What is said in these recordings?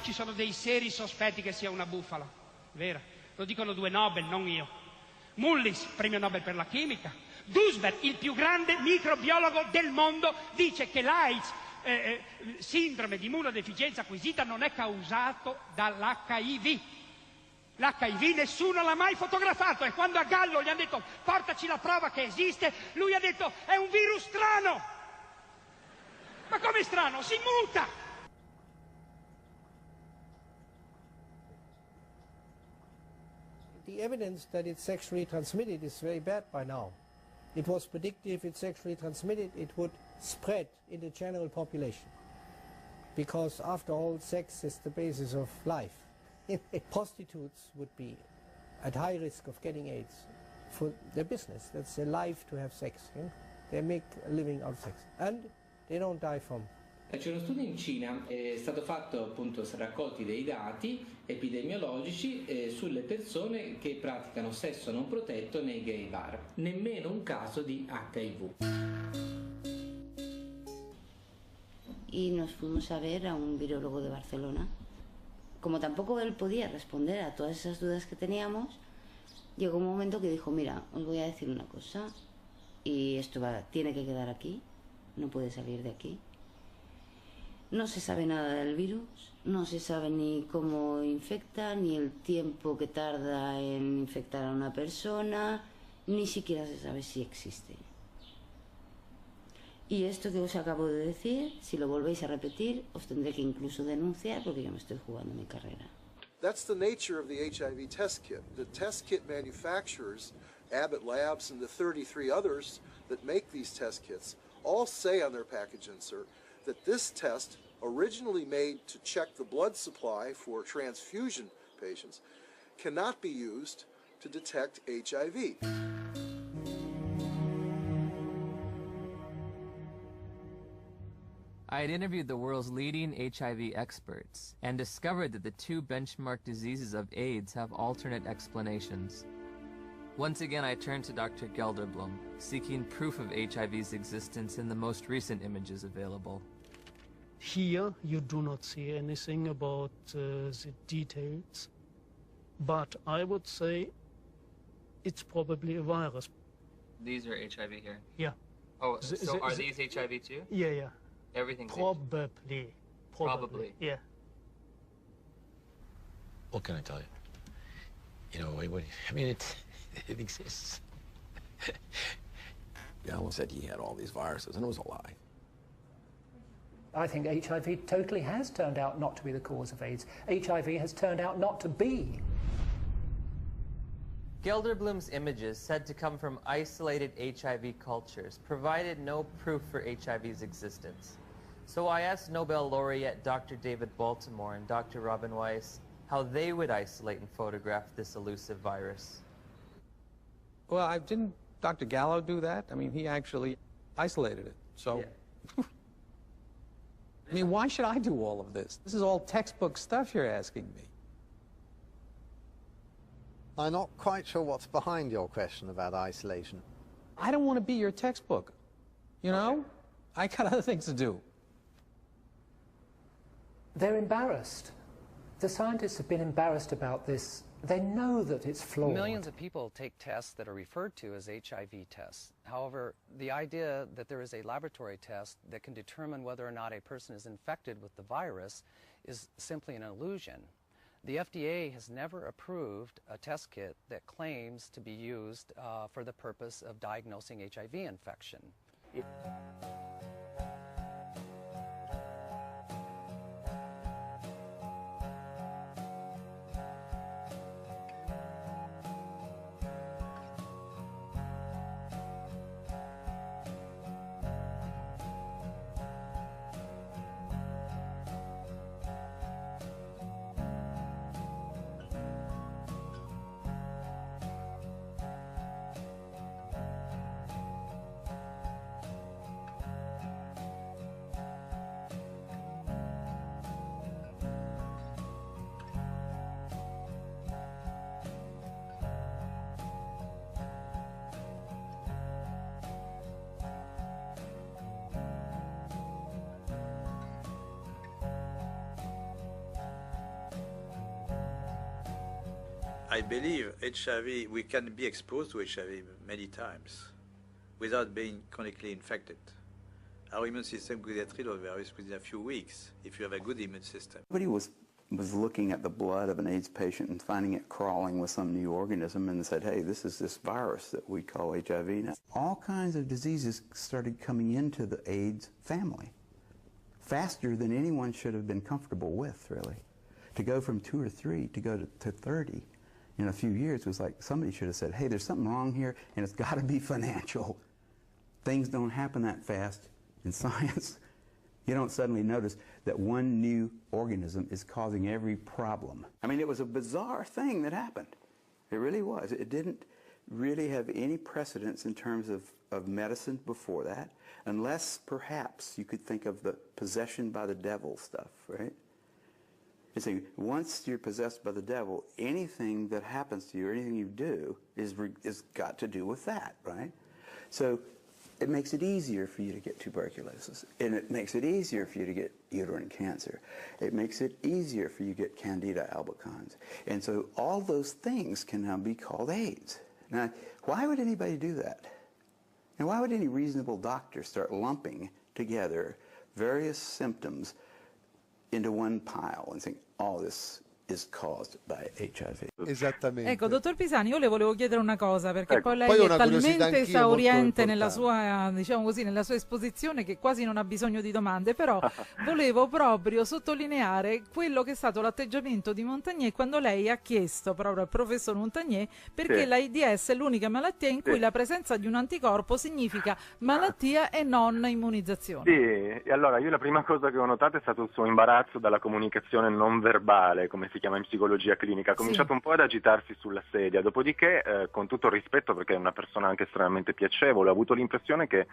Ci sono dei seri sospetti che sia una bufala, vero? Lo dicono 2 Nobel, non io. Mullis, premio Nobel per la chimica. Duisberg, il più grande microbiologo del mondo, dice che l'AIDS, sindrome di immunodeficienza acquisita, non è causato dall'HIV. L'HIV nessuno l'ha mai fotografato e quando a Gallo gli hanno detto portaci la prova che esiste, lui ha detto è un virus strano. Ma come strano? Si muta! The evidence that it's sexually transmitted is very bad by now. It was predicted if it's sexually transmitted, it would spread in the general population. Because after all, sex is the basis of life. Prostitutes would be at high risk of getting AIDS for their business. That's their life to have sex. They make a living out of sex. And they don't die from. C'è uno studio in Cina, è stato fatto appunto, si sono raccolti dei dati epidemiologici sulle persone che praticano sesso non protetto nei gay bar. Nemmeno un caso di HIV. Y nos fuimos a ver a un virólogo de Barcelona. Como tampoco él podía responder a todas esas dudas que teníamos, llegó un momento que dijo, mira, os voy a decir una cosa, y esto tiene que quedar aquí, no puede salir de aquí. No se sabe nada del virus, no se sabe ni cómo infecta, ni el tiempo que tarda en infectar a una persona, ni siquiera se sabe si existe. Y esto que os acabo de decir, si lo volvéis a repetir, os tendré que incluso denunciar porque yo me estoy jugando mi carrera. That's the nature of the HIV test kit. The test kit manufacturers, Abbott Labs and the 33 others that make these test kits, all say on their package insert that this test, originally made to check the blood supply for transfusion patients, cannot be used to detect HIV. I had interviewed the world's leading HIV experts and discovered that the 2 benchmark diseases of AIDS have alternate explanations. Once again, I turned to Dr. Gelderblum, seeking proof of HIV's existence in the most recent images available. Here you do not see anything about the details, but I would say it's probably a virus. These are HIV here? Yeah. Oh, so are these HIV too? Yeah. Everything's Probably. Probably. Yeah. What can I tell you? You know, I mean, it exists. Gallo said he had all these viruses, and it was a lie. I think HIV totally has turned out not to be the cause of AIDS. HIV has turned out not to be. Gelderblum's images, said to come from isolated HIV cultures, provided no proof for HIV's existence. So I asked Nobel laureate Dr. David Baltimore and Dr. Robin Weiss how they would isolate and photograph this elusive virus. Well, didn't Dr. Gallo do that? I mean, he actually isolated it, so... Yeah. I mean, why should I do all of this? This is all textbook stuff you're asking me. I'm not quite sure what's behind your question about isolation. I don't want to be your textbook, you know? Okay. I got other things to do. They're embarrassed. The scientists have been embarrassed about this. They know that it's flawed. Millions of people take tests that are referred to as HIV tests. However, the idea that there is a laboratory test that can determine whether or not a person is infected with the virus is simply an illusion. The FDA has never approved a test kit that claims to be used for the purpose of diagnosing HIV infection. I believe HIV, we can be exposed to HIV many times without being chronically infected. Our immune system could get rid of the virus within a few weeks if you have a good immune system. Nobody was looking at the blood of an AIDS patient and finding it crawling with some new organism and said, hey, this is this virus that we call HIV now. All kinds of diseases started coming into the AIDS family faster than anyone should have been comfortable with, really. To go from 2 or 3 to go to 30 in a few years was like somebody should have said, hey, there's something wrong here and it's got to be financial. Things don't happen that fast in science. You don't suddenly notice that one new organism is causing every problem. I mean, it was a bizarre thing that happened. It really was. It didn't really have any precedence in terms of medicine before that, unless perhaps you could think of the possession by the devil stuff, right? You see, once you're possessed by the devil, anything that happens to you or anything you do is got to do with that, right? So it makes it easier for you to get tuberculosis, and it makes it easier for you to get uterine cancer. It makes it easier for you to get Candida albicans. And so all those things can now be called AIDS. Now, why would anybody do that? And why would any reasonable doctor start lumping together various symptoms into one pile and saying, all this is caused by HIV? Esattamente. Ecco, dottor Pisani, io le volevo chiedere una cosa, perché Ecco, poi lei poi ho è una curiosità talmente anch'io esauriente molto nella sua, diciamo così, nella sua esposizione che quasi non ha bisogno di domande, però volevo proprio sottolineare quello che è stato l'atteggiamento di Montagnier quando lei ha chiesto proprio al professor Montagnier perché Sì. l'AIDS è l'unica malattia in cui Sì. la presenza di un anticorpo significa malattia e non immunizzazione. Sì, e allora io la prima cosa che ho notato è stato il suo imbarazzo dalla comunicazione non verbale, come si chiama in psicologia clinica. Ha cominciato un po' ad agitarsi sulla sedia, dopodiché, con tutto il rispetto, perché è una persona anche estremamente piacevole, ho avuto l'impressione che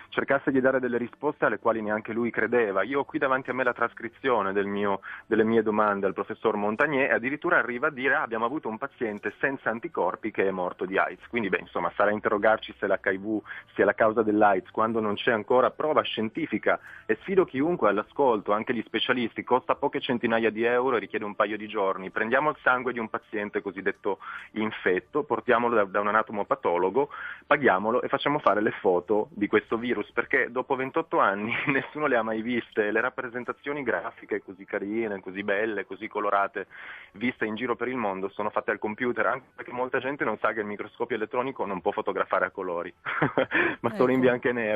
cercasse di dare delle risposte alle quali neanche lui credeva. Io ho qui davanti a me la trascrizione delle mie domande al professor Montagnier e addirittura arriva a dire abbiamo avuto un paziente senza anticorpi che è morto di AIDS. Quindi, insomma, sarà a interrogarci se l'HIV sia la causa dell'AIDS quando non c'è ancora prova scientifica, e sfido chiunque all'ascolto, anche gli specialisti, costa poche centinaia di euro e richiede un paio di giorni. Prendiamo il sangue di un paziente cosiddetto infetto, portiamolo da un anatomopatologo, paghiamolo e facciamo fare le foto di questo virus, perché dopo 28 anni nessuno le ha mai viste. Le rappresentazioni grafiche così carine, così belle, così colorate, viste in giro per il mondo, sono fatte al computer, anche perché molta gente non sa che il microscopio elettronico non può fotografare a colori, ma solo in bianco e nero.